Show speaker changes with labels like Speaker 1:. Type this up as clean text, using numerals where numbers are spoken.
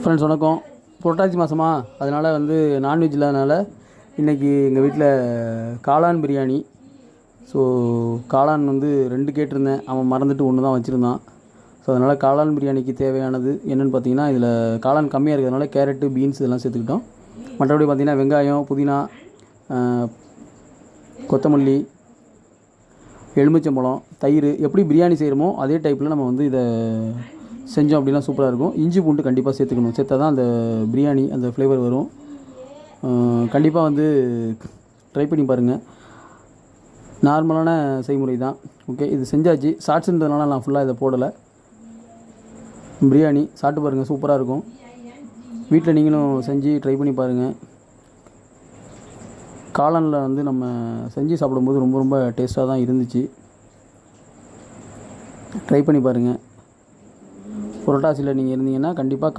Speaker 1: Friends வணக்கம். புரட்டாசி மாதமா, அதனால் வந்து நான்வெஜ் இல்லாதனால இன்றைக்கி எங்கள் வீட்டில் காளான் பிரியாணி. ஸோ காளான் வந்து 2 கேட்டிருந்தேன், அவன் மறந்துட்டு 1 தான் வச்சுருந்தான். ஸோ அதனால் காளான் பிரியாணிக்கு தேவையானது என்னென்னு பார்த்தீங்கன்னா, இதில் காளான் கம்மியாக இருக்கிறதுனால கேரட்டு, பீன்ஸ் இதெல்லாம் சேர்த்துக்கிட்டோம். மற்றபடி பார்த்திங்கன்னா வெங்காயம், புதினா, கொத்தமல்லி, எலுமிச்சம்பழம், தயிர், எப்படி பிரியாணி செய்கிறோமோ அதே டைப்பில் நம்ம வந்து இதை செஞ்சோம் அப்படின்னா சூப்பராக இருக்கும். இஞ்சி பூண்டு கண்டிப்பாக சேர்த்துக்கணும், சேர்த்தா தான் அந்த பிரியாணி அந்த ஃப்ளேவர் வரும். கண்டிப்பாக வந்து ட்ரை பண்ணி பாருங்கள். நார்மலான செய்முறை தான். ஓகே, இது செஞ்சாச்சு. ஷார்ட்ஸுன்றதுனால நான் ஃபுல்லாக இதை போடலை. பிரியாணி சாப்பிட்டு பாருங்கள், சூப்பராக இருக்கும். வீட்டில் நீங்களும் செஞ்சு ட்ரை பண்ணி பாருங்கள். காளானில் வந்து நம்ம செஞ்சு சாப்பிடும்போது ரொம்ப ரொம்ப டேஸ்ட்டாக தான் இருந்துச்சு. ட்ரை பண்ணி பாருங்கள். புரட்டாசியில் நீங்கள் இருந்தீங்கன்னா கண்டிப்பாக